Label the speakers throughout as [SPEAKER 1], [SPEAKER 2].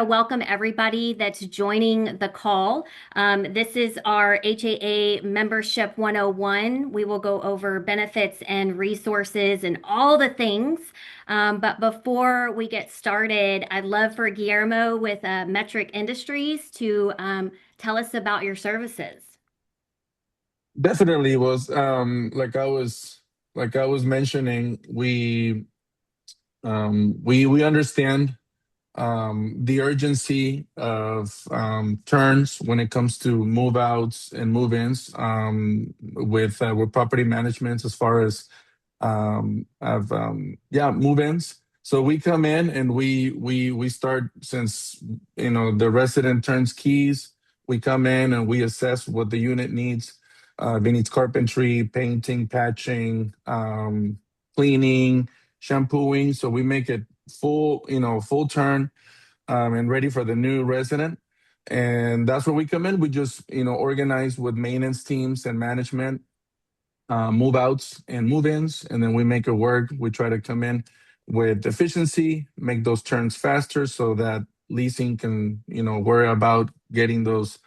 [SPEAKER 1] Welcome everybody that's joining the call. This is our HAA Membership 101. We will go over benefits and resources and all the things. But before we get started, I'd love for Guillermo with Metric Industries to tell us about your services.
[SPEAKER 2] Definitely was like I was mentioning, we understand the urgency of turns when it comes to move outs and move ins with property management as far as of move-ins. So we come in and we start since the resident turns keys. We come in and we assess what the unit needs. If it needs carpentry, painting, patching, cleaning, shampooing. So we make it full turn and ready for the new resident. And that's where we come in. We just organize with maintenance teams and management, move outs and move ins, and then we make it work. We try to come in with efficiency, make those turns faster so that leasing can, worry about getting those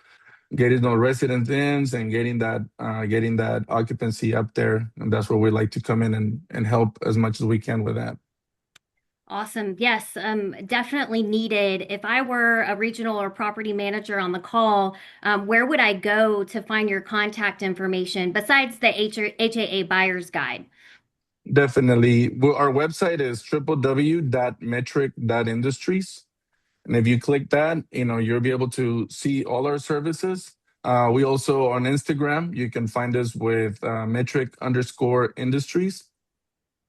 [SPEAKER 2] resident ins and getting that occupancy up there. And that's where we like to come in and help as much as we can with that.
[SPEAKER 1] Awesome. Yes, definitely needed. If I were a regional or property manager on the call, where would I go to find your contact information besides the HAA Buyer's Guide?
[SPEAKER 2] Definitely. Well, our website is www.metric.industries. And if you click that, you'll be able to see all our services. We also on Instagram, you can find us with metric_industries.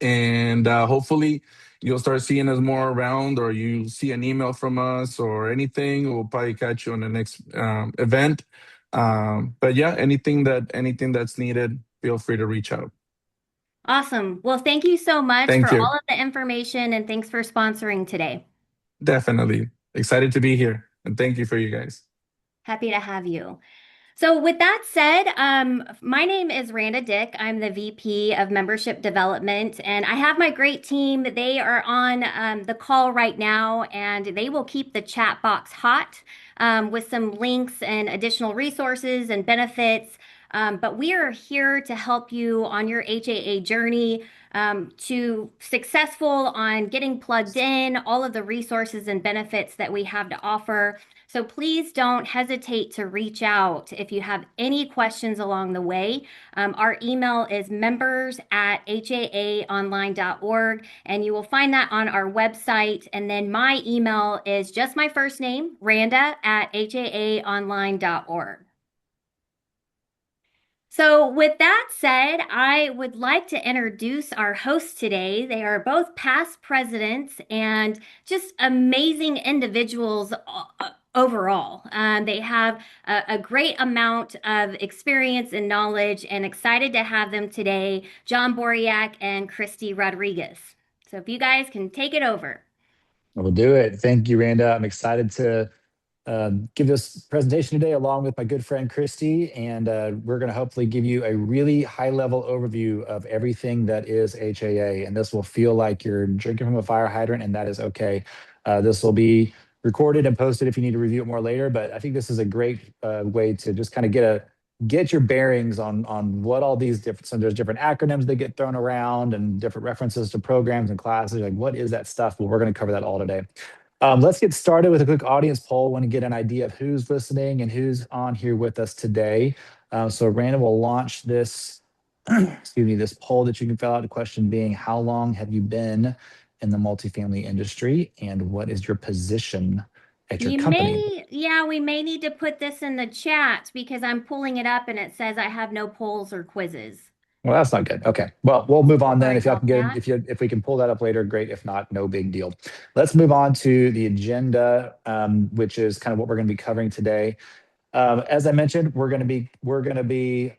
[SPEAKER 2] And hopefully you'll start seeing us more around, or you see an email from us or anything. We'll probably catch you on the next event. But yeah, anything that's needed, feel free to reach out.
[SPEAKER 1] Awesome. Well, thank you so much for
[SPEAKER 2] Thank you.
[SPEAKER 1] all of the information and thanks for sponsoring today.
[SPEAKER 2] Definitely. Excited to be here. And thank you for you guys.
[SPEAKER 1] Happy to have you. So, with that said, my name is Randa Dick. I'm the VP of Membership Development, and I have my great team. They are on the call right now, and they will keep the chat box hot with some links and additional resources and benefits. But we are here to help you on your HAA journey to successful on getting plugged in, all of the resources and benefits that we have to offer. So please don't hesitate to reach out if you have any questions along the way. Our email is members@haaonline.org, and you will find that on our website. And then my email is just my first name, Randa@haaonline.org. So, with that said, I would like to introduce our hosts today. They are both past presidents and just amazing individuals overall. They have a great amount of experience and knowledge, and excited to have them today, John Boriak and Christy Rodriguez. So, if you guys can take it over.
[SPEAKER 3] We'll do it. Thank you, Randa. I'm excited to give this presentation today along with my good friend Christy, and we're going to hopefully give you a really high-level overview of everything that is HAA, and this will feel like you're drinking from a fire hydrant, and that is okay. This will be recorded and posted if you need to review it more later, but I think this is a great way to just kind of get your bearings on what all these different, so there's different acronyms that get thrown around and different references to programs and classes. Like, what is that stuff? Well, we're going to cover that all today. Let's get started with a quick audience poll. Want to get an idea of who's listening and who's on here with us today. So Randa will launch this, excuse me, this poll that you can fill out. The question being, how long have you been in the multifamily industry, and what is your position at your company?
[SPEAKER 1] We may need to put this in the chat because I'm pulling it up and it says I have no polls or quizzes.
[SPEAKER 3] Well, that's not good. Okay. Well, we'll move on then.
[SPEAKER 1] Sorry
[SPEAKER 3] If y'all
[SPEAKER 1] about
[SPEAKER 3] can get
[SPEAKER 1] that.
[SPEAKER 3] if we can pull that up later, great. If not, no big deal. Let's move on to the agenda, which is kind of what we're going to be covering today. As I mentioned, we're going to be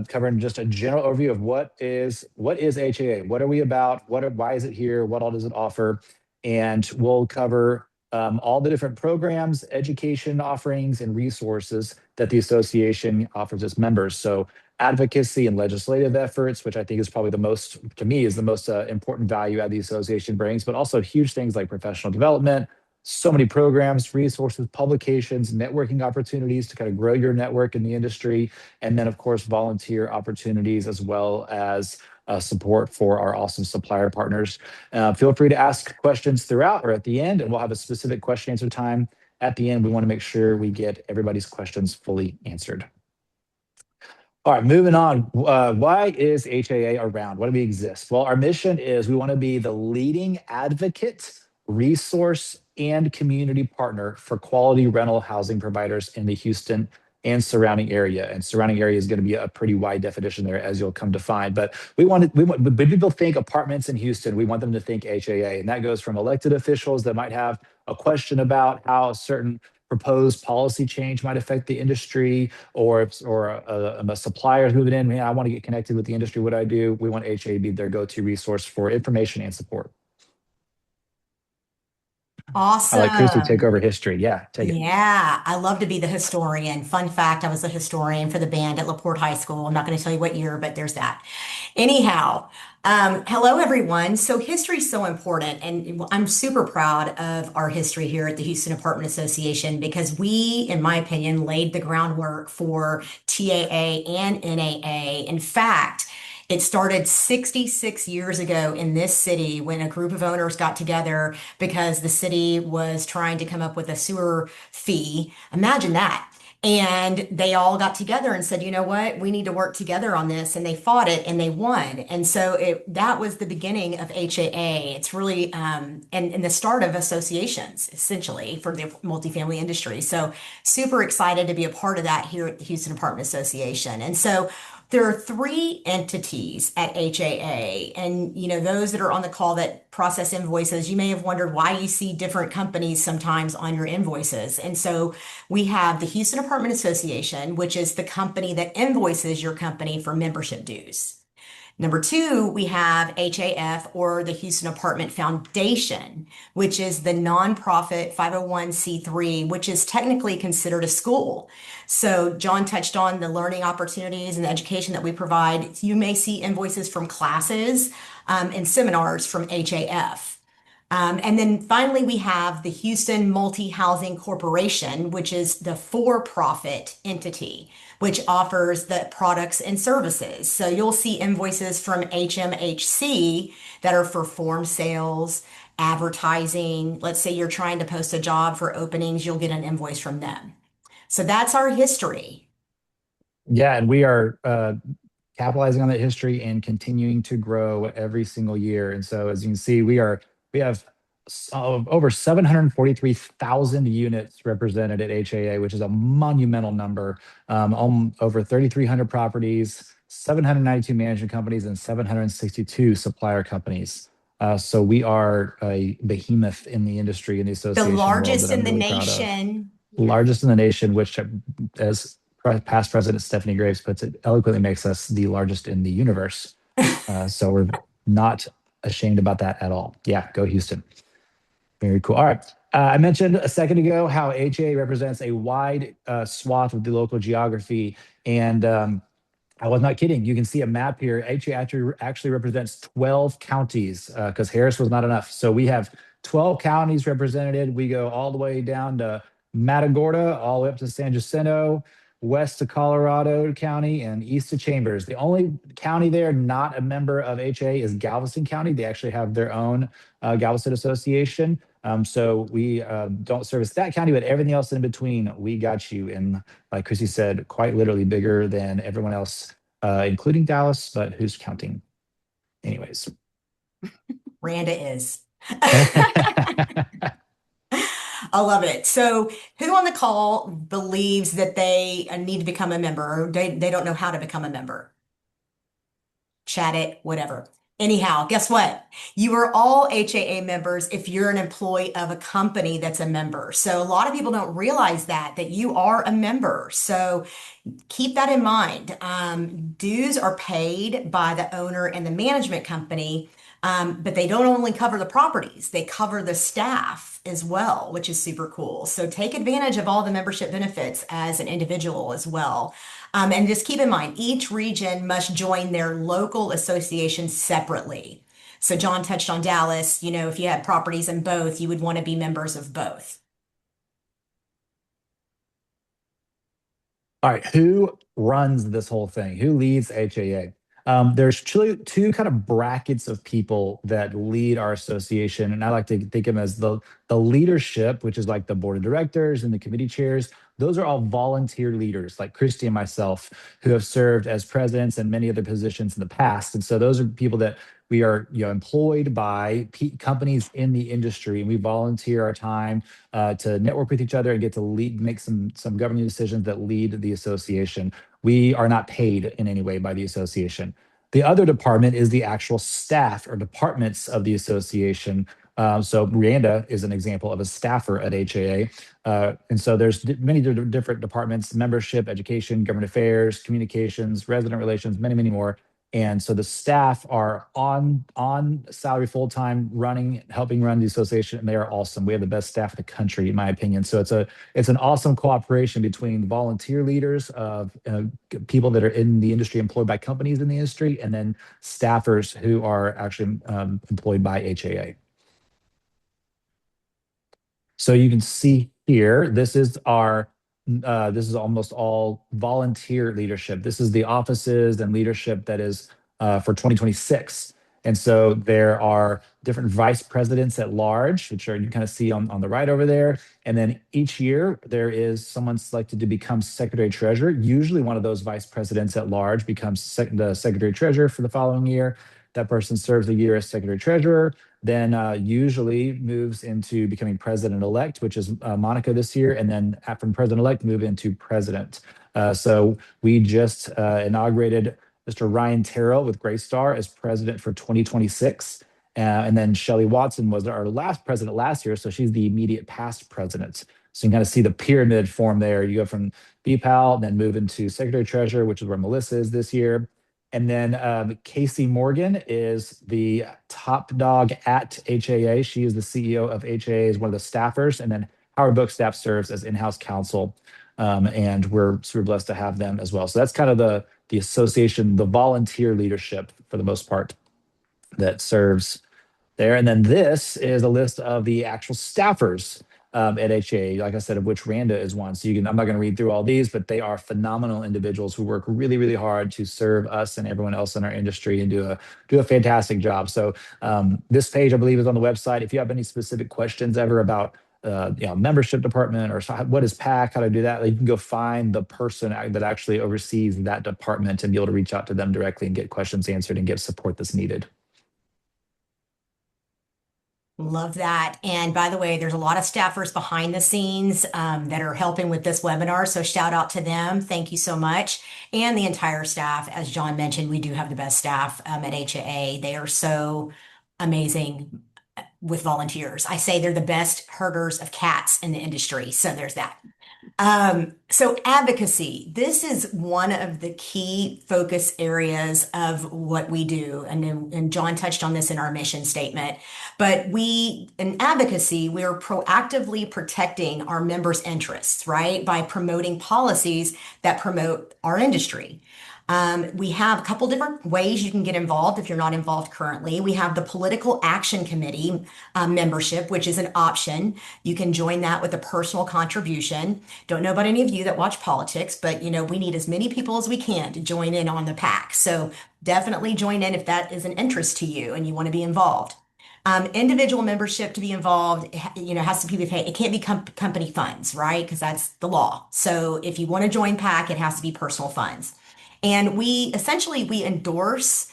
[SPEAKER 3] covering just a general overview of what is HAA, what are we about, why is it here, what all does it offer, and we'll cover all the different programs, education offerings, and resources that the association offers its members. So advocacy and legislative efforts, which I think is probably the most, to me, is the most important value add the association brings, but also huge things like professional development, so many programs, resources, publications, networking opportunities to kind of grow your network in the industry. And then, of course, volunteer opportunities as well as support for our awesome supplier partners. Feel free to ask questions throughout or at the end, and we'll have a specific question answer time at the end. We want to make sure we get everybody's questions fully answered. All right, moving on. Why is HAA around? Why do we exist? Well, our mission is we want to be the leading advocate, resource, and community partner for quality rental housing providers in the Houston and surrounding area. And surrounding area is going to be a pretty wide definition there, as you'll come to find. But when people think apartments in Houston, we want them to think HAA, and that goes from elected officials that might have a question about how a certain proposed policy change might affect the industry, or a supplier moving in. Man, I want to get connected with the industry. What do I do? We want HA to be their go-to resource for information and support. I like Christy take
[SPEAKER 4] Awesome.
[SPEAKER 3] over history. Yeah, take it.
[SPEAKER 4] Yeah, I love to be the historian. Fun fact, I was a historian for the band at LaPorte High School. I'm not going to tell you what year, but there's that. Anyhow, hello everyone. So history is so important, and I'm super proud of our history here at the Houston Apartment Association because we, in my opinion, laid the groundwork for TAA and NAA. In fact, it started 66 years ago in this city when a group of owners got together because the city was trying to come up with a sewer fee. Imagine that. And they all got together and said, you know what, we need to work together on this. And they fought it and they won. And so that was the beginning of HAA. It's really and the start of associations essentially for the multifamily industry. So super excited to be a part of that here at the Houston Apartment Association. And so there are three entities at HAA, and those that are on the call that process invoices, you may have wondered why you see different companies sometimes on your invoices. And so we have the Houston Apartment Association, which is the company that invoices your company for membership dues. Number two, we have HAF, or the Houston Apartment Foundation, which is the nonprofit 501(c)(3), which is technically considered a school. So John touched on the learning opportunities and the education that we provide. You may see invoices from classes and seminars from HAF. And then finally, we have the Houston Multi-Housing Corporation, which is the for-profit entity, which offers the products and services. So you'll see invoices from HMHC that are for form sales, advertising. Let's say you're trying to post a job for openings, you'll get an invoice from them. So that's our history.
[SPEAKER 3] Yeah, and we are capitalizing on that history and continuing to grow every single year. And so, as you can see, we have over 743,000 units represented at HAA, which is a monumental number. Over 3,300 properties, 792 management companies, and 762 supplier companies. So we are a behemoth in the industry, in the
[SPEAKER 4] The
[SPEAKER 3] association world,
[SPEAKER 4] largest
[SPEAKER 3] that I'm
[SPEAKER 4] in the
[SPEAKER 3] really proud of.
[SPEAKER 4] nation.
[SPEAKER 3] Largest in the nation, which, as past President Stephanie Graves puts it, eloquently makes us the largest in the universe. So we're not ashamed about that at all. Yeah, go Houston. Very cool. All right. I mentioned a second ago how HA represents a wide swath of the local geography. And I was not kidding. You can see a map here. HA actually represents 12 counties because Harris was not enough. So we have 12 counties represented. We go all the way down to Matagorda, all the way up to San Jacinto, west to Colorado County, and east to Chambers. The only county there not a member of HA is Galveston County. They actually have their own Galveston Association. So we don't service that county, but everything else in between, we got you. And like Chrissy said, quite literally bigger than everyone else, including Dallas, but who's counting? Anyways.
[SPEAKER 4] Randa is. I love it. So who on the call believes that they need to become a member, or they don't know how to become a member? Chat it, whatever. Anyhow, guess what? You are all HAA members if you're an employee of a company that's a member. So a lot of people don't realize that you are a member. So keep that in mind. Dues are paid by the owner and the management company, but they don't only cover the properties, they cover the staff as well, which is super cool. So take advantage of all the membership benefits as an individual as well. And just keep in mind, each region must join their local association separately. So John touched on Dallas. If you had properties in both, you would want to be members of both.
[SPEAKER 3] All right, who runs this whole thing? Who leads HAA? There's two kind of brackets of people that lead our association, and I like to think of them as the leadership, which is like the board of directors and the committee chairs. Those are all volunteer leaders, like Christy and myself, who have served as presidents and many other positions in the past. And so those are people that we are, employed by companies in the industry, and we volunteer our time to network with each other and get to lead, make some governing decisions that lead the association. We are not paid in any way by the association. The other department is the actual staff or departments of the association. So Rianda is an example of a staffer at HAA. And so there's many different departments: membership, education, government affairs, communications, resident relations, many, many more. And so the staff are on salary full time, helping run the association, and they are awesome. We have the best staff in the country, in my opinion. So it's an awesome cooperation between volunteer leaders of people that are in the industry, employed by companies in the industry, and then staffers who are actually employed by HAA. So you can see here, this is almost all volunteer leadership. This is the offices and leadership that is for 2026. And so there are different vice presidents at large, which are you kind of see on the right over there. And then each year there is someone selected to become secretary treasurer. Usually one of those vice presidents at large becomes the secretary treasurer for the following year. That person serves a year as secretary treasurer, then usually moves into becoming president-elect, which is Monica this year, and then from president-elect move into president. So we just inaugurated Mr. Ryan Terrell with Greystar as president for 2026. And then Shelley Watson was our last president last year, so she's the immediate past president. So you can kind of see the pyramid form there. You go from VPAL, then move into secretary treasurer, which is where Melissa is this year. And then Casey Morgan is the top dog at HAA. She is the CEO of HAA, is one of the staffers. And then Howard Bookstaff serves as in-house counsel. And we're super blessed to have them as well. So that's kind of the association, the volunteer leadership for the most part that serves there. And then this is a list of the actual staffers at HAA, like I said, of which Randa is one. So I'm not going to read through all these, but they are phenomenal individuals who work really, really hard to serve us and everyone else in our industry and do a fantastic job. So this page, I believe, is on the website. If you have any specific questions ever about membership department or what is PAC, how to do that, you can go find the person that actually oversees that department and be able to reach out to them directly and get questions answered and get support that's needed.
[SPEAKER 4] Love that. And by the way, there's a lot of staffers behind the scenes that are helping with this webinar. So shout out to them. Thank you so much. And the entire staff. As John mentioned, we do have the best staff at HAA. They are so amazing with volunteers. I say they're the best herders of cats in the industry. So there's that. So advocacy, this is one of the key focus areas of what we do. And John touched on this in our mission statement, but in advocacy, we are proactively protecting our members' interests, right? By promoting policies that promote our industry. We have a couple different ways you can get involved if you're not involved currently. We have the Political Action Committee membership, which is an option. You can join that with a personal contribution. Don't know about any of you that watch politics, but we need as many people as we can to join in on the PAC. So definitely join in if that is an interest to you and you want to be involved. Individual membership to be involved, has to be paid. It can't be company funds, right? Because that's the law. So if you want to join PAC, it has to be personal funds. And we endorse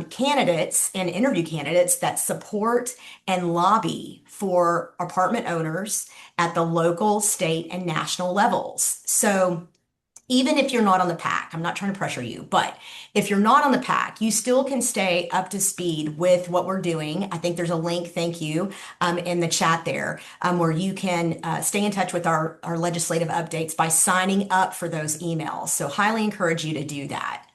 [SPEAKER 4] candidates and interview candidates that support and lobby for apartment owners at the local, state, and national levels. So even if you're not on the PAC, I'm not trying to pressure you, but if you're not on the PAC, you still can stay up to speed with what we're doing. I think there's a link, thank you, in the chat there, where you can stay in touch with our legislative updates by signing up for those emails. So highly encourage you to do that.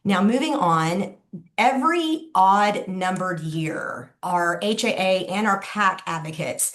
[SPEAKER 4] Now, moving on, every odd numbered year, our HAA and our PAC advocates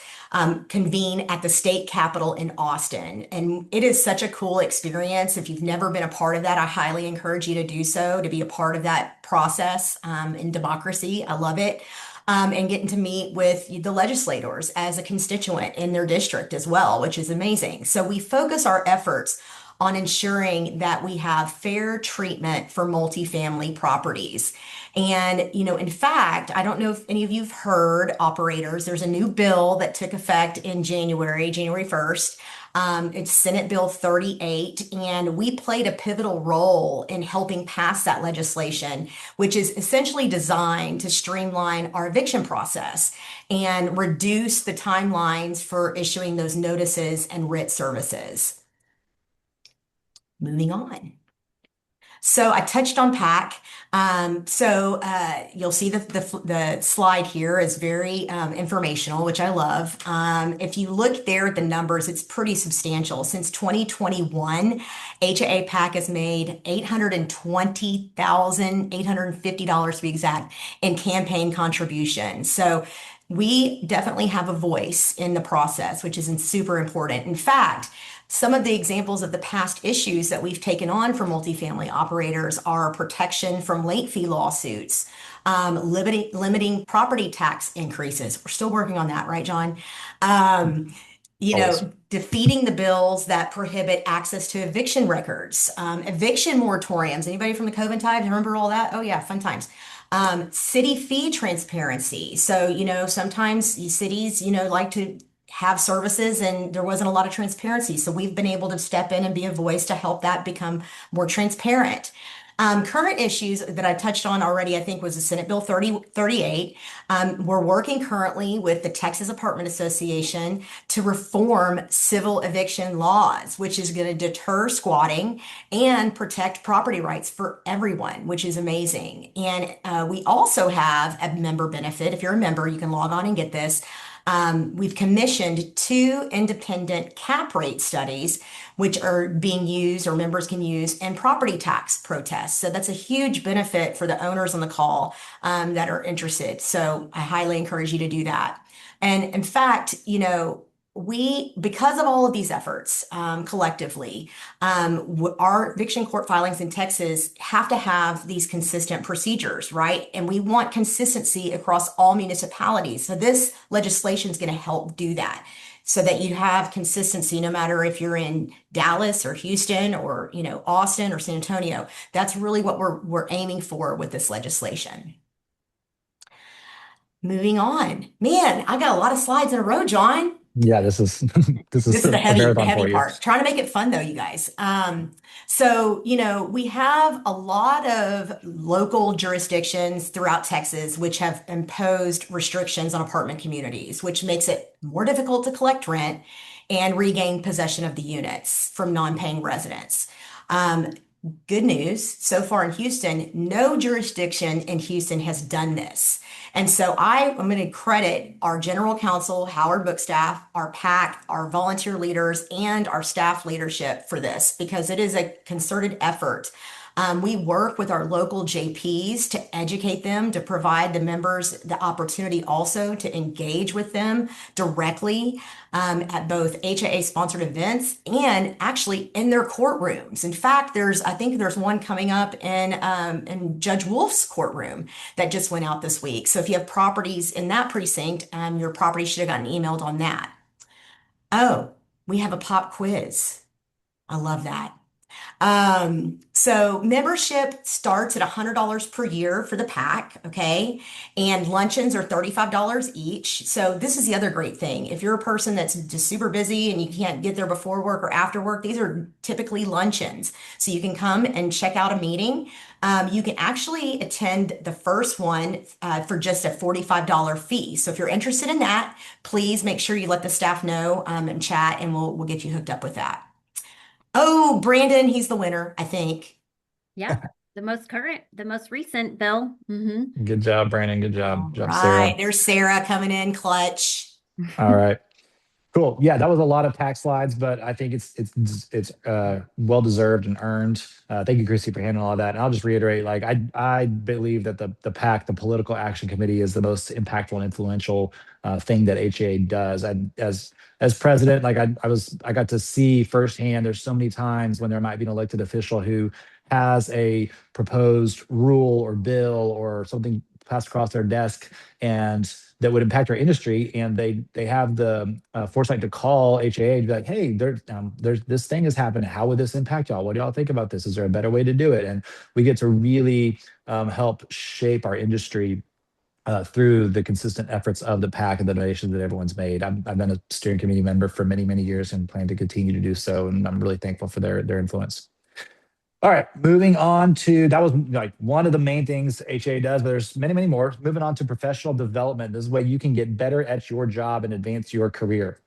[SPEAKER 4] convene at the state capitol in Austin. And it is such a cool experience. If you've never been a part of that, I highly encourage you to do so, to be a part of that process in democracy. I love it. And getting to meet with the legislators as a constituent in their district as well, which is amazing. So we focus our efforts on ensuring that we have fair treatment for multifamily properties. And, in fact, I don't know if any of you've heard, operators, there's a new bill that took effect in January 1st. It's Senate Bill 38, and we played a pivotal role in helping pass that legislation, which is essentially designed to streamline our eviction process and reduce the timelines for issuing those notices and writ services. Moving on. So I touched on PAC. You'll see the slide here is very informational, which I love. If you look there at the numbers, it's pretty substantial. Since 2021, HAA PAC has made $820,850 to be exact in campaign contributions. So we definitely have a voice in the process, which is super important. In fact, some of the examples of the past issues that we've taken on for multifamily operators are protection from late fee lawsuits, limiting property tax increases. We're still working on that, right, John?
[SPEAKER 3] Always.
[SPEAKER 4] Defeating the bills that prohibit access to eviction records, eviction moratoriums. Anybody from the COVID times remember all that? Oh yeah, fun times. City fee transparency. So, sometimes cities, like to have services and there wasn't a lot of transparency. So we've been able to step in and be a voice to help that become more transparent. Current issues that I touched on already, I think, was the Senate Bill 38. We're working currently with the Texas Apartment Association to reform civil eviction laws, which is going to deter squatting and protect property rights for everyone, which is amazing. And we also have a member benefit. If you're a member, you can log on and get this. We've commissioned 2 independent cap rate studies, which are being used or members can use in property tax protests. So that's a huge benefit for the owners on the call that are interested. So I highly encourage you to do that. And in fact, because of all of these efforts collectively, our eviction court filings in Texas have to have these consistent procedures, right? And we want consistency across all municipalities. So this legislation is going to help do that so that you have consistency no matter if you're in Dallas or Houston or, Austin or San Antonio. That's really what we're aiming for with this legislation. Moving on. Man, I got a lot of slides in a row, John.
[SPEAKER 3] Yeah, this is this is
[SPEAKER 4] This is the
[SPEAKER 3] a
[SPEAKER 4] heavy, the
[SPEAKER 3] marathon
[SPEAKER 4] heavy
[SPEAKER 3] for you.
[SPEAKER 4] part. Trying to make it fun though, you guys. We have a lot of local jurisdictions throughout Texas which have imposed restrictions on apartment communities, which makes it more difficult to collect rent and regain possession of the units from non-paying residents. Um, Good news, so far in Houston, no jurisdiction in Houston has done this. And so I am going to credit our general counsel, Howard Bookstaff, our PAC, our volunteer leaders, and our staff leadership for this because it is a concerted effort. We work with our local JPs to educate them, to provide the members the opportunity also to engage with them directly at both HAA sponsored events and actually in their courtrooms. In fact, I think there's one coming up in Judge Wolf's courtroom that just went out this week. So if you have properties in that precinct, your property should have gotten emailed on that. Oh, we have a pop quiz. I love that. So membership starts at $100 per year for the pack, okay? And luncheons are $35 each. So this is the other great thing. If you're a person that's just super busy and you can't get there before work or after work, these are typically luncheons. So you can come and check out a meeting. You can actually attend the first one for just a $45 fee. So if you're interested in that, please make sure you let the staff know and chat, and we'll get you hooked up with that. Oh, Brandon, he's the winner, I think.
[SPEAKER 1] Yeah, the most recent bill.
[SPEAKER 3] Good job, Brandon. Good
[SPEAKER 4] All
[SPEAKER 3] job. Good job,
[SPEAKER 4] right.
[SPEAKER 3] Sarah.
[SPEAKER 4] There's Sarah coming in clutch.
[SPEAKER 3] All right. Cool. Yeah, that was a lot of tax slides, but I think it's well deserved and earned. Thank you, Christy, for handling all that. And I'll just reiterate, like I believe that the PAC, the Political Action Committee, is the most impactful and influential thing that HA does. As president, like I got to see firsthand. There's so many times when there might be an elected official who has a proposed rule or bill or something passed across their desk, and that would impact our industry, and they have the foresight to call HAA to be like, hey, there's this thing has happened. How would this impact y'all? What do y'all think about this? Is there a better way to do it? And we get to really help shape our industry through the consistent efforts of the PAC and the donations that everyone's made. I've been a steering committee member for many, many years and plan to continue to do so. And I'm really thankful for their influence. All right, moving on to that was like one of the main things HA does, but there's many, many more. Moving on to professional development. This is where you can get better at your job and advance your career.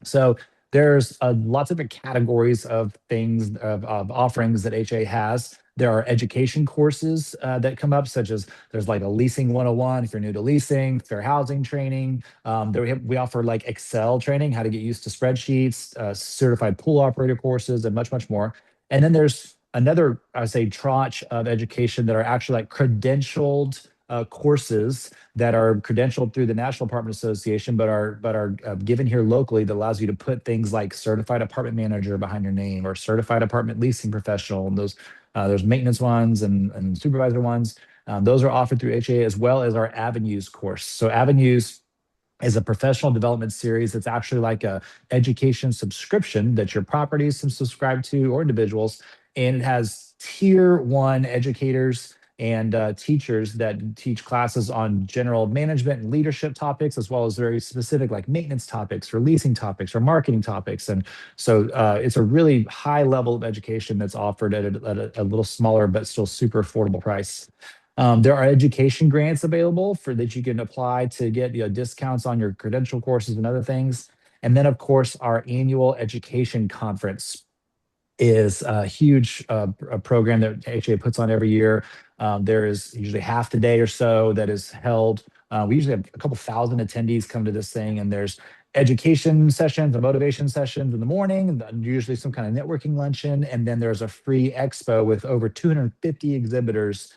[SPEAKER 3] So there's lots of different categories of things of offerings that HA has. There are education courses that come up, such as there's like a leasing 101 if you're new to leasing, fair housing training. We offer like Excel training, how to get used to spreadsheets, certified pool operator courses, and much, much more. And then there's another, I would say, tranche of education that are actually like credentialed courses that are credentialed through the National Apartment Association, but are given here locally, that allows you to put things like certified apartment manager behind your name or certified apartment leasing professional. And those there's maintenance ones and supervisor ones. Those are offered through HA, as well as our Avenues course. So Avenues is a professional development series that's actually like a education subscription that your properties can subscribe to, or individuals, and it has tier one educators and teachers that teach classes on general management and leadership topics, as well as very specific like maintenance topics or leasing topics or marketing topics. And so it's a really high level of education that's offered at a little smaller but still super affordable price. There are education grants available for that you can apply to get discounts on your credential courses and other things. And then, of course, our annual education conference is a huge a program that HA puts on every year. There is usually half the day or so that is held. We usually have a couple thousand attendees come to this thing, and there's education sessions and motivation sessions in the morning, and usually some kind of networking luncheon, and then there's a free expo with over 250 exhibitors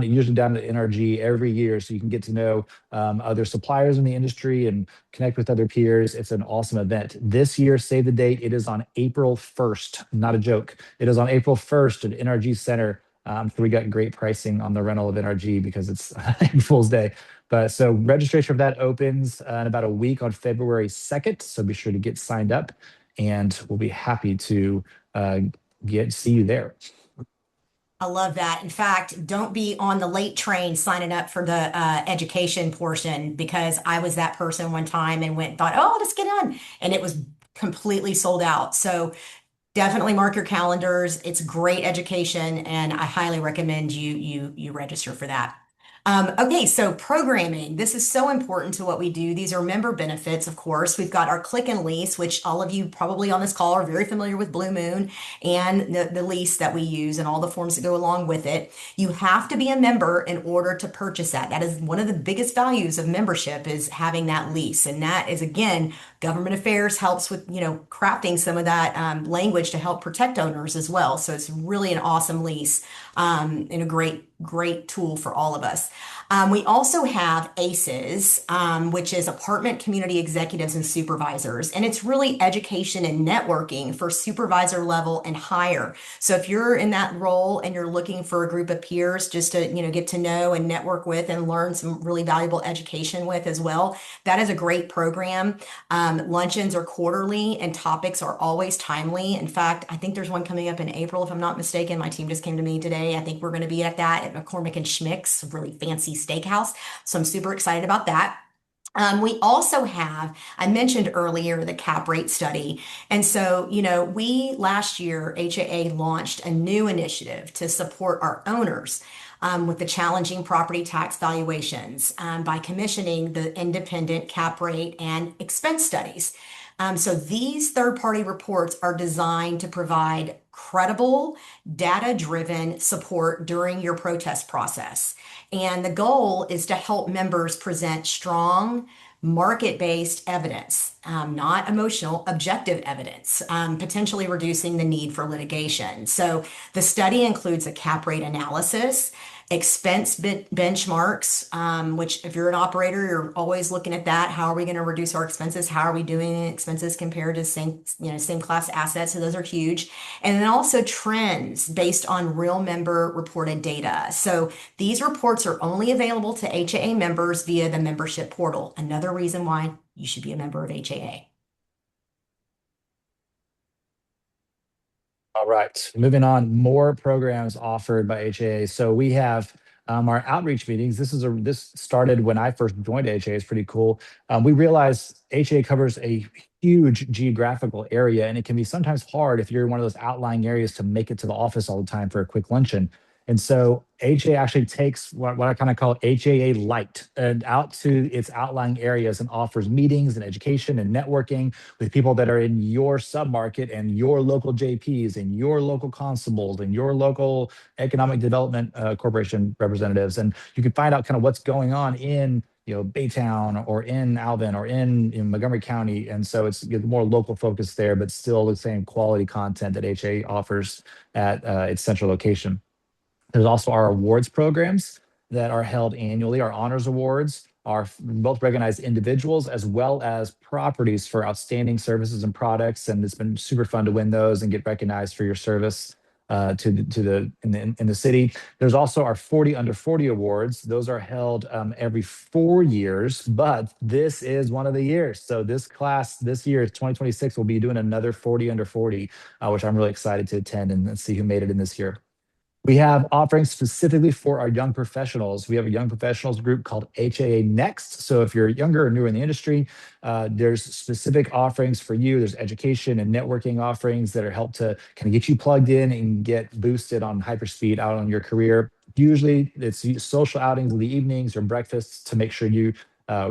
[SPEAKER 3] usually down at NRG every year, so you can get to know other suppliers in the industry and connect with other peers. It's an awesome event. This year, save the date. It is on April 1st. Not a joke. It is on April 1st at NRG Center. So we got great pricing on the rental of NRG because it's April Fool's Day. But so registration for that opens in about a week on February 2nd. So be sure to get signed up, and we'll be happy to see you there.
[SPEAKER 4] I love that. In fact, don't be on the late train signing up for the education portion, because I was that person one time and thought, oh, I'll just get on. And it was completely sold out. So definitely mark your calendars. It's great education, and I highly recommend you register for that. Okay, so programming. This is so important to what we do. These are member benefits, of course. We've got our click and lease, which all of you probably on this call are very familiar with Blue Moon and the lease that we use and all the forms that go along with it. You have to be a member in order to purchase that. That is one of the biggest values of membership, is having that lease. And that is, again, government affairs helps with, crafting some of that language to help protect owners as well. So it's really an awesome lease and a great tool for all of us. We also have ACEs, which is Apartment Community Executives and Supervisors, and it's really education and networking for supervisor level and higher. So if you're in that role and you're looking for a group of peers just to, get to know and network with and learn some really valuable education with as well, that is a great program. Luncheons are quarterly and topics are always timely. In fact, I think there's one coming up in April, if I'm not mistaken. My team just came to me today. I think we're going to be at that at McCormick and Schmick's, a really fancy steakhouse. So I'm super excited about that. We also have, I mentioned earlier, the cap rate study. And so, we last year, HAA launched a new initiative to support our owners with the challenging property tax valuations by commissioning the independent cap rate and expense studies. So these third-party reports are designed to provide credible, data-driven support during your protest process. And the goal is to help members present strong, market-based evidence, not emotional, objective evidence, potentially reducing the need for litigation. So the study includes a cap rate analysis, expense benchmarks, which if you're an operator, you're always looking at that. How are we going to reduce our expenses? How are we doing expenses compared to same class assets? So those are huge. And then also trends based on real member reported data. So these reports are only available to HAA members via the membership portal. Another reason why you should be a member of HAA.
[SPEAKER 3] All right, moving on, more programs offered by HAA. So we have our outreach meetings. This started when I first joined HAA. It's pretty cool. We realize HAA covers a huge geographical area, and it can be sometimes hard if you're in one of those outlying areas to make it to the office all the time for a quick luncheon. And so HAA actually takes what I kind of call HAA Light and out to its outlying areas and offers meetings and education and networking with people that are in your submarket and your local JPs and your local constables and your local economic development corporation representatives. And you can find out kind of what's going on in Baytown or in Alvin or in Montgomery County. And so it's more local focus there, but still the same quality content that HA offers at its central location. There's also our awards programs that are held annually. Our honors awards are both recognized individuals as well as properties for outstanding services and products. And it's been super fun to win those and get recognized for your service in the city. There's also our 40 under 40 awards. Those are held every 4 years, but this is one of the years. So this class this year, 2026, will be doing another 40 under 40, which I'm really excited to attend and see who made it in this year. We have offerings specifically for our young professionals. We have a young professionals group called HAA Next. So if you're younger or newer in the industry, there's specific offerings for you. There's education and networking offerings that are help to kind of get you plugged in and get boosted on hyperspeed out on your career. Usually it's social outings in the evenings or breakfasts to make sure we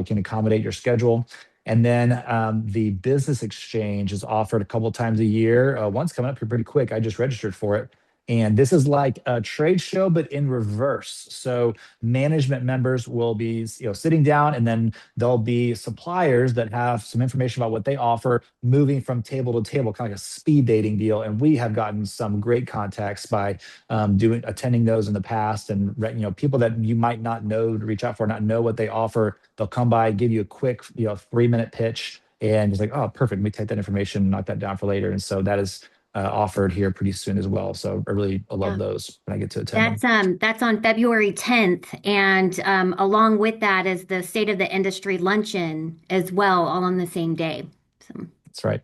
[SPEAKER 3] can accommodate your schedule. And then the business exchange is offered a couple of times a year. One's coming up here pretty quick. I just registered for it. And this is like a trade show, but in reverse. So management members will be, sitting down, and then there'll be suppliers that have some information about what they offer, moving from table to table, kind of like a speed dating deal. And we have gotten some great contacts by attending those in the past, and people that you might not know to reach out for, not know what they offer. They'll come by, give you a quick, 3-minute pitch, and it's like, oh, perfect. Let me take that information, knock that down for later. And so that is offered here pretty soon as well. So I love
[SPEAKER 1] Yeah.
[SPEAKER 3] those when I get to attend them.
[SPEAKER 1] That's on February 10th, and along with that is the State of the Industry luncheon as well, all on the same day. So.
[SPEAKER 3] That's right.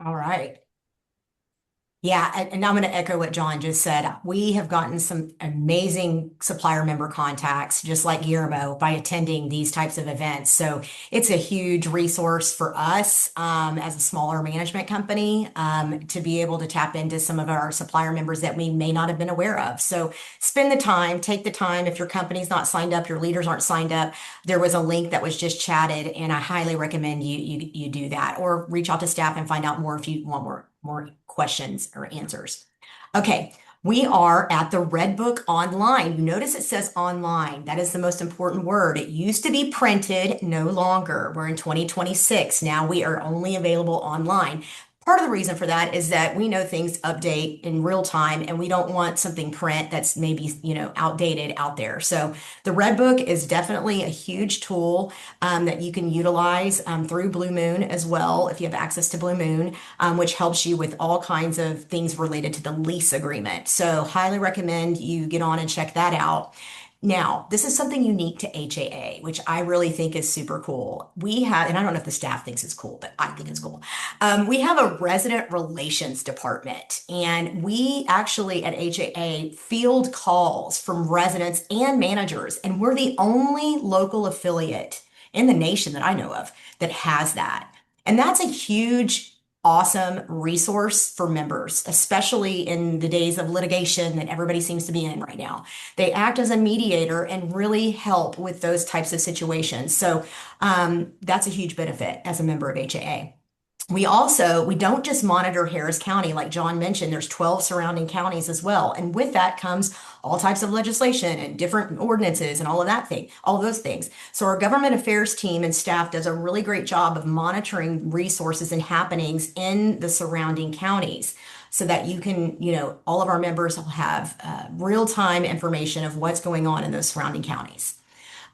[SPEAKER 4] All right. Yeah, and I'm going to echo what John just said. We have gotten some amazing supplier member contacts, just like Guillermo, by attending these types of events. So it's a huge resource for us as a smaller management company to be able to tap into some of our supplier members that we may not have been aware of. So spend the time, take the time. If your company's not signed up, your leaders aren't signed up, there was a link that was just chatted, and I highly recommend you do that, or reach out to staff and find out more if you want more questions or answers. Okay, we are at the Red Book online. You notice it says online. That is the most important word. It used to be printed, no longer. We're in 2026. Now we are only available online. Part of the reason for that is that we know things update in real time, and we don't want something print that's maybe, outdated out there. So the Red Book is definitely a huge tool that you can utilize through Blue Moon as well, if you have access to Blue Moon, which helps you with all kinds of things related to the lease agreement. So highly recommend you get on and check that out. Now, this is something unique to HAA, which I really think is super cool. We have, and I don't know if the staff thinks it's cool, but I think it's cool. We have a resident relations department, and we actually at HAA field calls from residents and managers, and we're the only local affiliate in the nation that I know of that has that. And that's a huge awesome resource for members, especially in the days of litigation that everybody seems to be in right now. They act as a mediator and really help with those types of situations. So that's a huge benefit as a member of HAA. We don't just monitor Harris County, like John mentioned, there's 12 surrounding counties as well. And with that comes all types of legislation and different ordinances and all of that thing, all of those things. So our government affairs team and staff does a really great job of monitoring resources and happenings in the surrounding counties so that you can, all of our members will have real-time information of what's going on in those surrounding counties.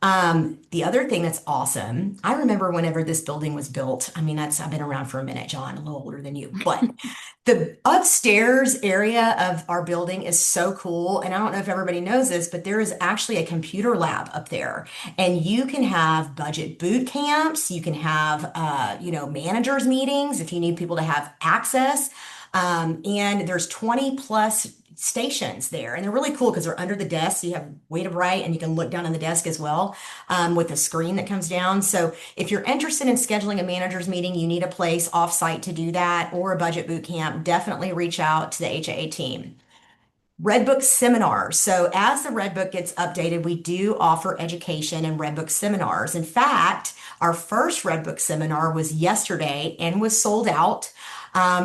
[SPEAKER 4] The other thing that's awesome, I remember whenever this building was built. I mean, I've been around for a minute, John, a little older than you, but the upstairs area of our building is so cool. And I don't know if everybody knows this, but there is actually a computer lab up there. And you can have budget boot camps. You can have, managers meetings if you need people to have access. And there's 20 plus stations there. And they're really cool because they're under the desk. So you have way to write and you can look down on the desk as well, with a screen that comes down. So if you're interested in scheduling a manager's meeting, you need a place off-site to do that or a budget boot camp, definitely reach out to the HAA team. Redbook seminars. So as the Redbook gets updated, we do offer education and Redbook seminars. In fact, our first Redbook seminar was yesterday and was sold out.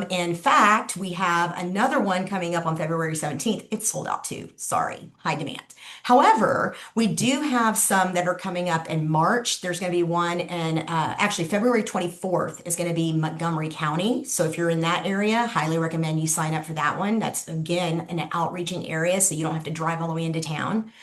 [SPEAKER 4] In fact, we have another one coming up on February 17th. It's sold out too. Sorry, high demand. However, we do have some that are coming up in March. There's going to be one in actually February 24th is going to be Montgomery County. So if you're in that area, highly recommend you sign up for that one. That's again an outreaching area, so you don't have to drive all the way into town.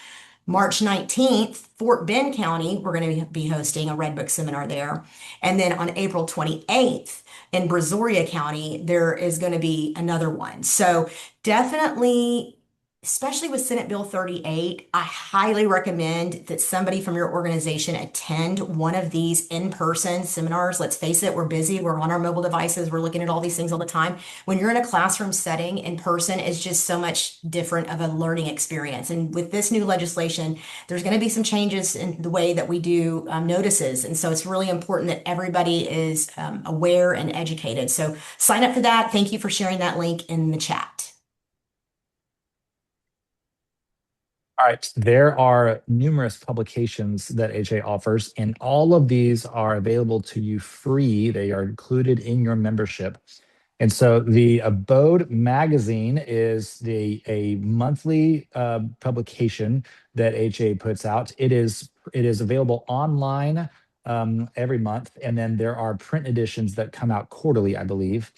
[SPEAKER 4] March 19th, Fort Bend County, we're going to be hosting a Red Book seminar there. And then on April 28th in Brazoria County, there is going to be another one. So definitely, especially with Senate Bill 38, I highly recommend that somebody from your organization attend one of these in-person seminars. Let's face it, we're busy, we're on our mobile devices, we're looking at all these things all the time. When you're in a classroom setting, in person is just so much different of a learning experience. And with this new legislation, there's going to be some changes in the way that we do notices. And so it's really important that everybody is aware and educated. So sign up for that. Thank you for sharing that link in the chat.
[SPEAKER 3] All right, there are numerous publications that HA offers, and all of these are available to you free. They are included in your membership. And so the Abode magazine is a monthly publication that HA puts out. It is available online every month, and then there are print editions that come out quarterly, I believe.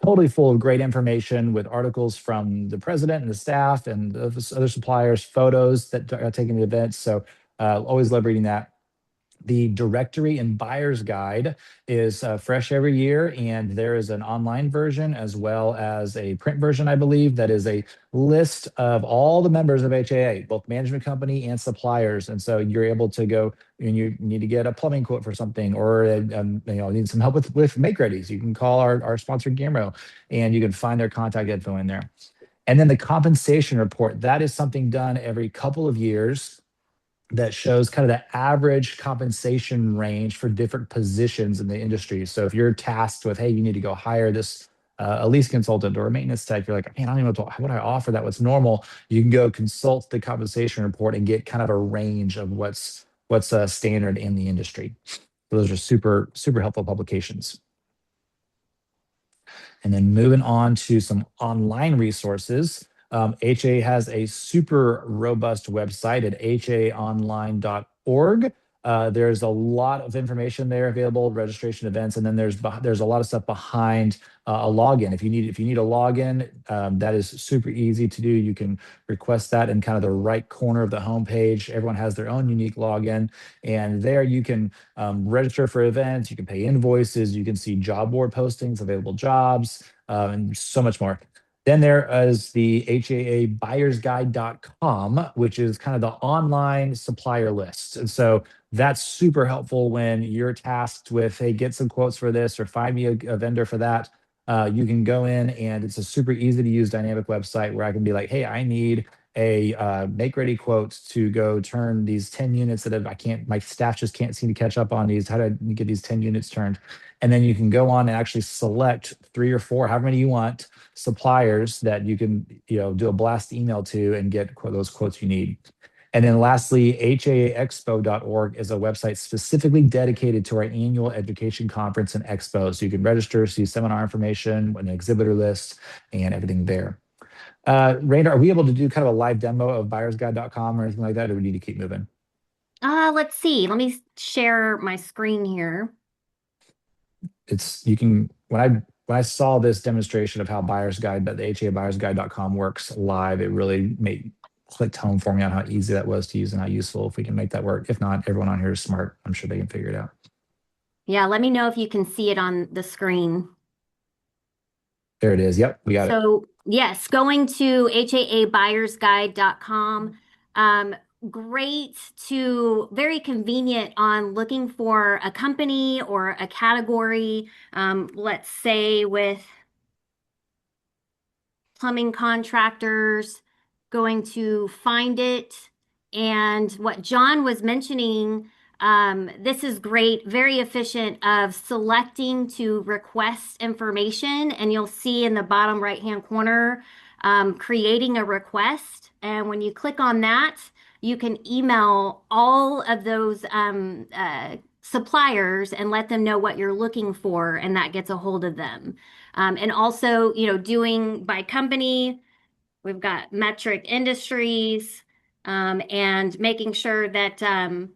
[SPEAKER 3] Totally full of great information with articles from the president and the staff and the other suppliers, photos that are taken at events. So always love reading that. The directory and buyer's guide is fresh every year, and there is an online version as well as a print version, I believe, that is a list of all the members of HAA, both management company and suppliers. And so you're able to go and you need to get a plumbing quote for something, or need some help with make readies. You can call our sponsor Gamro, and you can find their contact info in there. And then the compensation report, that is something done every couple of years that shows kind of the average compensation range for different positions in the industry. So if you're tasked with, hey, you need to go hire this a lease consultant or a maintenance tech, you're like, man, I don't even know what I offer that. What's normal? You can go consult the compensation report and get kind of a range of what's standard in the industry. So those are super, super helpful publications. And then moving on to some online resources. HA has a super robust website at haonline.org. There's a lot of information there available, registration events, and then there's a lot of stuff behind a login. If you need a login, that is super easy to do. You can request that in kind of the right corner of the homepage. Everyone has their own unique login, and there you can register for events. You can pay invoices. You can see job board postings, available jobs, and so much more. Then there is the HAAbuyersguide.com, which is kind of the online supplier list. And so that's super helpful when you're tasked with, hey, get some quotes for this or find me a vendor for that. You can go in, and it's a super easy to use dynamic website where I can be like, hey, I need a make ready quote to go turn these 10 units that my staff just can't seem to catch up on these. How do I get these 10 units turned? And then you can go on and actually select 3 or 4, however many you want, suppliers that you can do a blast email to and get those quotes you need. And then lastly, haaexpo.org is a website specifically dedicated to our annual education conference and expo. So you can register, see seminar information, an exhibitor list, and everything there. Raina, are we able to do kind of a live demo of buyersguide.com or anything like that, or do we need to keep moving?
[SPEAKER 1] Let's see. Let me share my screen here.
[SPEAKER 3] It's you can when I saw this demonstration of how buyer's guide, the HABuyersguide.com works live, it really made clicked home for me on how easy that was to use and how useful if we can make that work. If not, everyone on here is smart. I'm sure they can figure it out.
[SPEAKER 1] Yeah, let me know if you can see it on the screen.
[SPEAKER 3] There it is. Yep, we got it.
[SPEAKER 1] So, yes, going to haabuyersguide.com. Great to very convenient on looking for a company or a category. Let's say with plumbing contractors, going to find it. And what John was mentioning, this is great, very efficient of selecting to request information. And you'll see in the bottom right-hand corner, creating a request. And when you click on that, you can email all of those suppliers and let them know what you're looking for, and that gets a hold of them. And also, doing by company, we've got metric industries, and making sure that,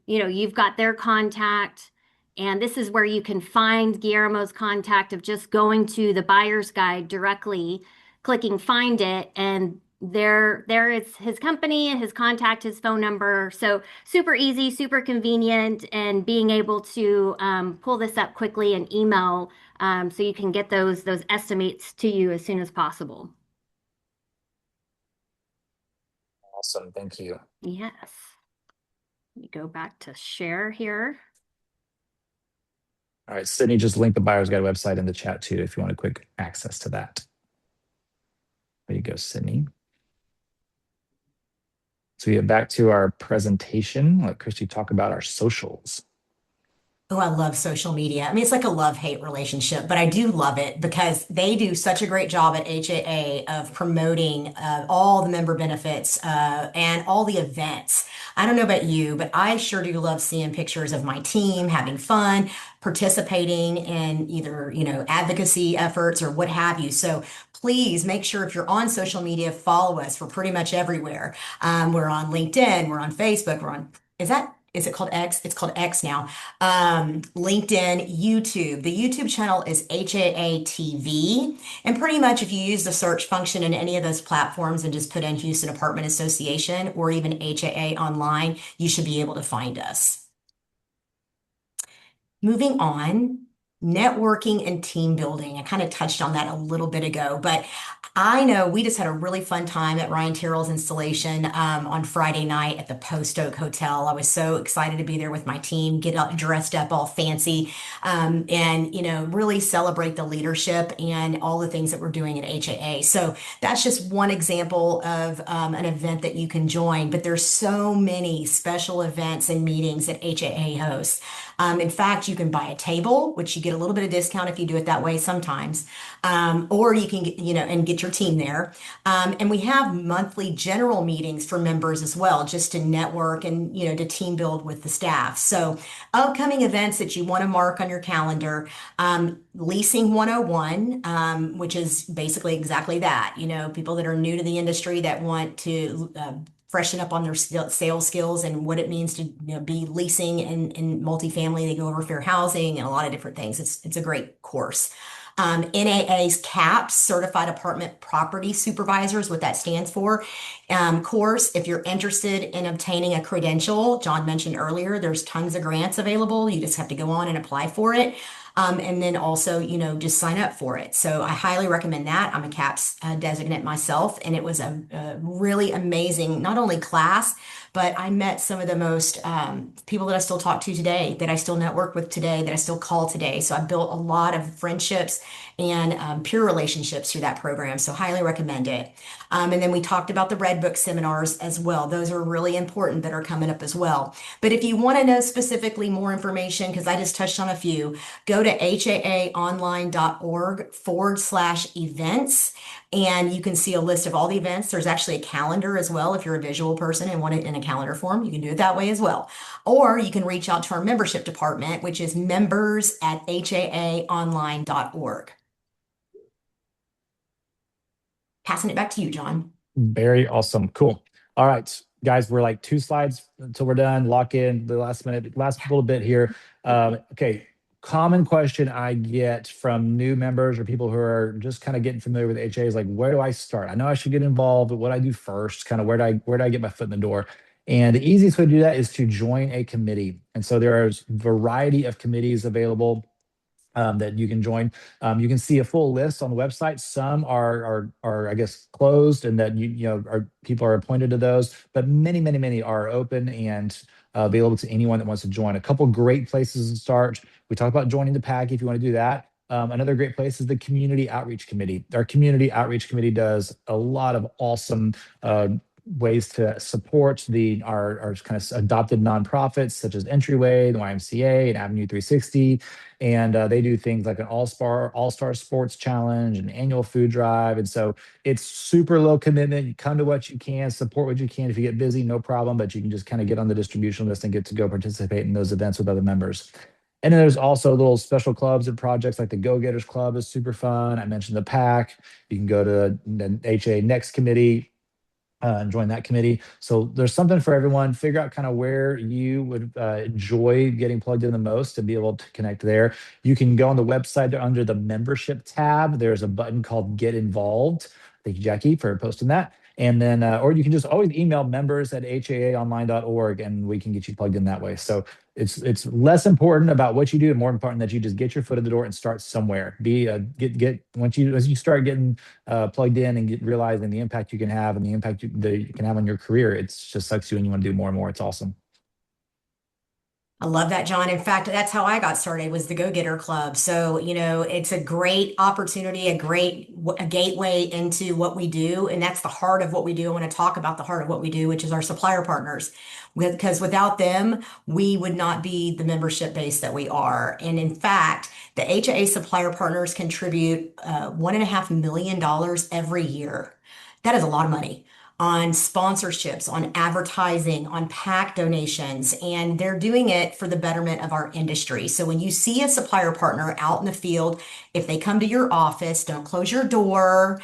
[SPEAKER 1] you've got their contact. And this is where you can find Guillermo's contact of just going to the buyer's guide directly, clicking find it, and there is his company and his contact, his phone number. So super easy, super convenient, and being able to pull this up quickly and email, so you can get those estimates to you as soon as possible.
[SPEAKER 3] Awesome. Thank you.
[SPEAKER 1] Yes. Let me go back to share here.
[SPEAKER 3] All right, Sydney, just link the buyer's guide website in the chat too if you want a quick access to that. There you go, Sydney. So we get back to our presentation. Let Christy talk about our socials.
[SPEAKER 4] Oh, I love social media. I mean, it's like a love-hate relationship, but I do love it because they do such a great job at HAA of promoting all the member benefits and all the events. I don't know about you, but I sure do love seeing pictures of my team having fun, participating in either, advocacy efforts or what have you. So please make sure if you're on social media, follow us. We're pretty much everywhere. We're on LinkedIn, we're on Facebook, is it called X? It's called X now. LinkedIn, YouTube. The YouTube channel is HAA TV. And pretty much if you use the search function in any of those platforms and just put in Houston Apartment Association or even HAA online, you should be able to find us. Moving on, networking and team building. I kind of touched on that a little bit ago, but I know we just had a really fun time at Ryan Terrell's installation on Friday night at the Post Oak Hotel. I was so excited to be there with my team, get up, dressed up all fancy, and really celebrate the leadership and all the things that we're doing at HAA. So that's just one example of an event that you can join. But there's so many special events and meetings that HAA hosts. In fact, you can buy a table, which you get a little bit of discount if you do it that way sometimes, or you can get, and get your team there. And we have monthly general meetings for members as well, just to network and, to team build with the staff. So upcoming events that you want to mark on your calendar, Leasing 101, which is basically exactly that, people that are new to the industry that want to freshen up on their sales skills and what it means to be leasing in multifamily. They go over fair housing and a lot of different things. It's a great course. NAA's CAPS, Certified Apartment Property Supervisors, what that stands for. Course, if you're interested in obtaining a credential, John mentioned earlier, there's tons of grants available. You just have to go on and apply for it. And then also, just sign up for it. So I highly recommend that. I'm a CAPS designate myself, and it was a really amazing, not only class, but I met some of the most people that I still talk to today, that I still network with today, that I still call today. So I built a lot of friendships and peer relationships through that program. So highly recommend it. And then we talked about the Red Book seminars as well. Those are really important that are coming up as well. But if you want to know specifically more information, because I just touched on a few, go to haaonline.org/events. And you can see a list of all the events. There's actually a calendar as well if you're a visual person and want it in a calendar form. You can do it that way as well. Or you can reach out to our membership department, which is members@haaonline.org. Passing it back to you, John.
[SPEAKER 3] Very awesome. Cool. All right, guys, we're like 2 slides until we're done. Lock in the last minute, last little bit here. Okay. Common question I get from new members or people who are just kind of getting familiar with HA is like, where do I start? I know I should get involved, but what do I do first? Kind of where do I get my foot in the door? And the easiest way to do that is to join a committee. And so there is a variety of committees available that you can join. You can see a full list on the website. Some are I guess closed, and that are people are appointed to those, but many are open and available to anyone that wants to join. A couple great places to start. We talked about joining the pack if you want to do that. Another great place is the Community Outreach Committee. Our Community Outreach Committee does a lot of awesome ways to support our kind of adopted nonprofits such as Entryway, the YMCA, and Avenue 360. And they do things like an all-star sports challenge, an annual food drive. And so it's super low commitment. You come to what you can, support what you can. If you get busy, no problem, but you can just kind of get on the distribution list and get to go participate in those events with other members. And then there's also little special clubs and projects like the Go Getters Club is super fun. I mentioned the PAC. You can go to the HA Next Committee and join that committee. So there's something for everyone. Figure out kind of where you would enjoy getting plugged in the most to be able to connect there. You can go on the website under the membership tab. There's a button called Get Involved. Thank you, Jackie, for posting that. And then, or you can just always email members@haaonline.org and we can get you plugged in that way. So it's less important about what you do and more important that you just get your foot in the door and start somewhere. Get once you start getting plugged in and realizing the impact you can have and the impact that you can have on your career, it's just sucks you and you want to do more and more. It's awesome.
[SPEAKER 4] I love that, John. In fact, that's how I got started was the Go Getter Club. So, it's a great opportunity, a gateway into what we do. And that's the heart of what we do. I want to talk about the heart of what we do, which is our supplier partners. Because without them, we would not be the membership base that we are. And in fact, the HAA supplier partners contribute $1.5 million every year. That is a lot of money on sponsorships, on advertising, on pack donations, and they're doing it for the betterment of our industry. So when you see a supplier partner out in the field, if they come to your office, don't close your door.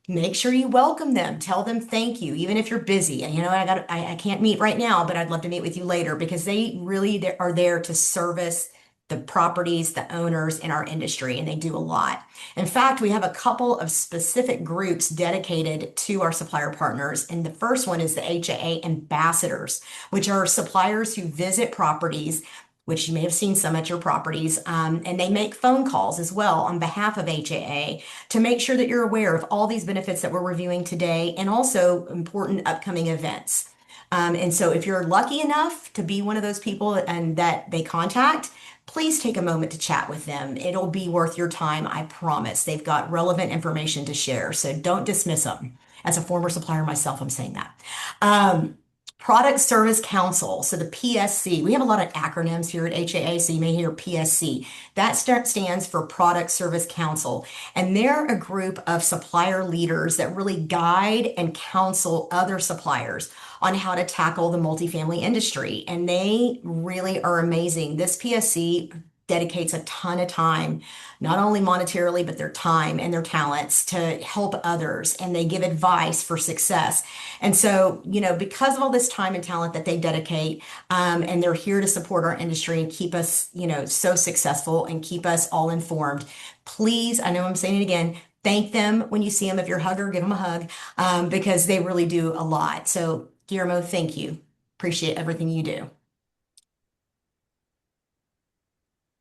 [SPEAKER 4] Make sure you welcome them. Tell them thank you, even if you're busy. And I can't meet right now, but I'd love to meet with you later because they really are there to service the properties, the owners in our industry, and they do a lot. In fact, we have a couple of specific groups dedicated to our supplier partners. And the first one is the HAA ambassadors, which are suppliers who visit properties, which you may have seen some at your properties, and they make phone calls as well on behalf of HAA to make sure that you're aware of all these benefits that we're reviewing today and also important upcoming events. And so if you're lucky enough to be one of those people and that they contact, please take a moment to chat with them. It'll be worth your time, I promise. They've got relevant information to share, so don't dismiss them. As a former supplier myself, I'm saying that. Product Service Council, so the PSC. We have a lot of acronyms here at HAA, so you may hear PSC. That stands for Product Service Council, and they're a group of supplier leaders that really guide and counsel other suppliers on how to tackle the multifamily industry, and they really are amazing. This PSC dedicates a ton of time, not only monetarily, but their time and their talents to help others, and they give advice for success. And so, because of all this time and talent that they dedicate, and they're here to support our industry and keep us, so successful and keep us all informed, please, I know I'm saying it again, thank them when you see them. If you're a hugger, give them a hug, because they really do a lot. So, Guillermo, thank you. Appreciate everything you do.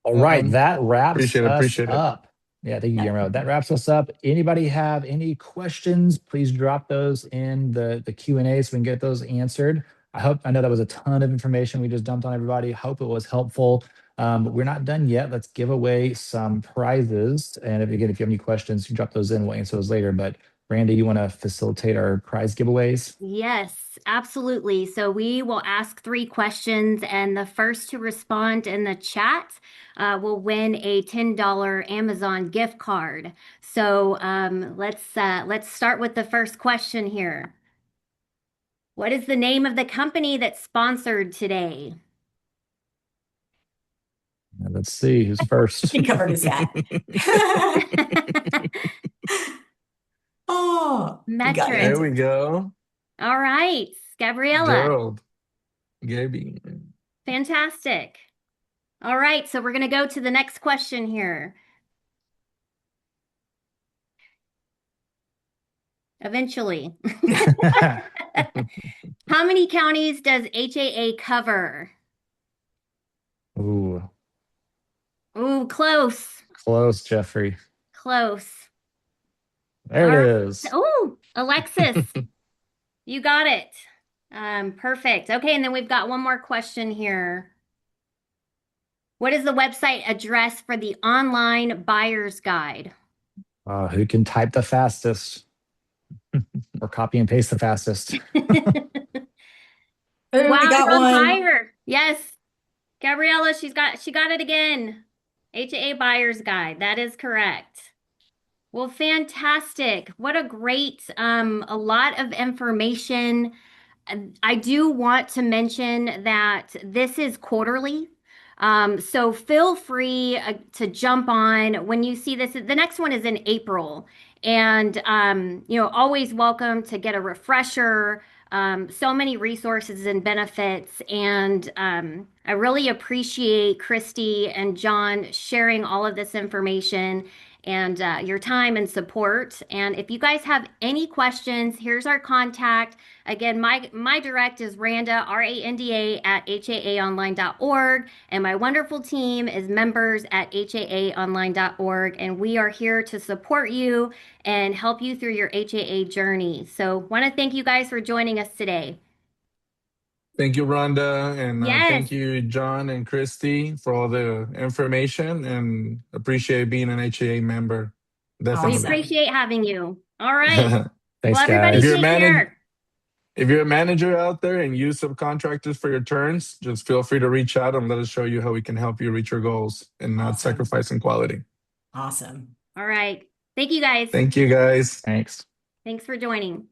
[SPEAKER 3] All right, that wraps
[SPEAKER 2] Appreciate it.
[SPEAKER 3] us
[SPEAKER 2] Appreciate it.
[SPEAKER 3] up. Yeah, thank you, Guillermo. That wraps us up. Anybody have any questions? Please drop those in the Q&A so we can get those answered. I know that was a ton of information we just dumped on everybody. Hope it was helpful. But we're not done yet. Let's give away some prizes. And if you have any questions, you drop those in. We'll answer those later. But Randy, you want to facilitate our prize giveaways?
[SPEAKER 1] Yes, absolutely. So we will ask 3 questions, and the first to respond in the chat will win a $10 Amazon gift card. So let's start with the first question here. What is the name of the company that's sponsored today?
[SPEAKER 3] Let's see who's first.
[SPEAKER 4] He covered his hat. Oh, he got
[SPEAKER 2] There
[SPEAKER 1] Metric.
[SPEAKER 2] we
[SPEAKER 4] it.
[SPEAKER 2] go.
[SPEAKER 1] All right, Gabriella.
[SPEAKER 2] Gerald, Gaby.
[SPEAKER 1] Fantastic. All right, so we're going to go to the next question here. Eventually. How many counties does HAA cover?
[SPEAKER 3] Ooh,
[SPEAKER 1] Ooh, close.
[SPEAKER 3] close, Jeffrey.
[SPEAKER 1] Close.
[SPEAKER 3] There
[SPEAKER 1] All
[SPEAKER 3] it
[SPEAKER 1] right.
[SPEAKER 3] is.
[SPEAKER 1] Ooh, Alexis, you got it. Perfect. Okay, and then we've got one more question here. What is the website address for the online buyer's guide?
[SPEAKER 3] Who can type the fastest or copy and paste the fastest?
[SPEAKER 4] Oh, we
[SPEAKER 1] Wow,
[SPEAKER 4] got
[SPEAKER 1] you're on
[SPEAKER 4] one.
[SPEAKER 1] fire. Yes, Gabriella, she got it again. HAA buyer's guide. That is correct. Well, fantastic. What a great a lot of information. I do want to mention that this is quarterly. So feel free to jump on when you see this. The next one is in April. And, always welcome to get a refresher. So many resources and benefits. And I really appreciate Christy and John sharing all of this information and your time and support. And if you guys have any questions, here's our contact. Again, my direct is Randa, RANDA at HAAonline.org, and my wonderful team is members at HAAonline.org, and we are here to support you and help you through your HAA journey. So, want to thank you guys for joining us today.
[SPEAKER 2] Thank you, Rhonda, and
[SPEAKER 1] Yes,
[SPEAKER 2] thank you, John and Christy, for all the information, and appreciate being an HAA member.
[SPEAKER 1] we
[SPEAKER 2] Definitely.
[SPEAKER 4] Awesome.
[SPEAKER 1] appreciate having you. All right. Well,
[SPEAKER 3] Thanks,
[SPEAKER 1] everybody
[SPEAKER 2] if you're a
[SPEAKER 3] guys.
[SPEAKER 1] take
[SPEAKER 2] manage,
[SPEAKER 1] care.
[SPEAKER 2] if you're a manager out there and use subcontractors for your turns, just feel free to reach out and let us show you how we can help you reach your goals and not
[SPEAKER 4] Awesome.
[SPEAKER 2] sacrificing quality.
[SPEAKER 4] Awesome.
[SPEAKER 1] All right. Thank you guys.
[SPEAKER 2] Thank you, guys.
[SPEAKER 3] Thanks.
[SPEAKER 1] Thanks for joining.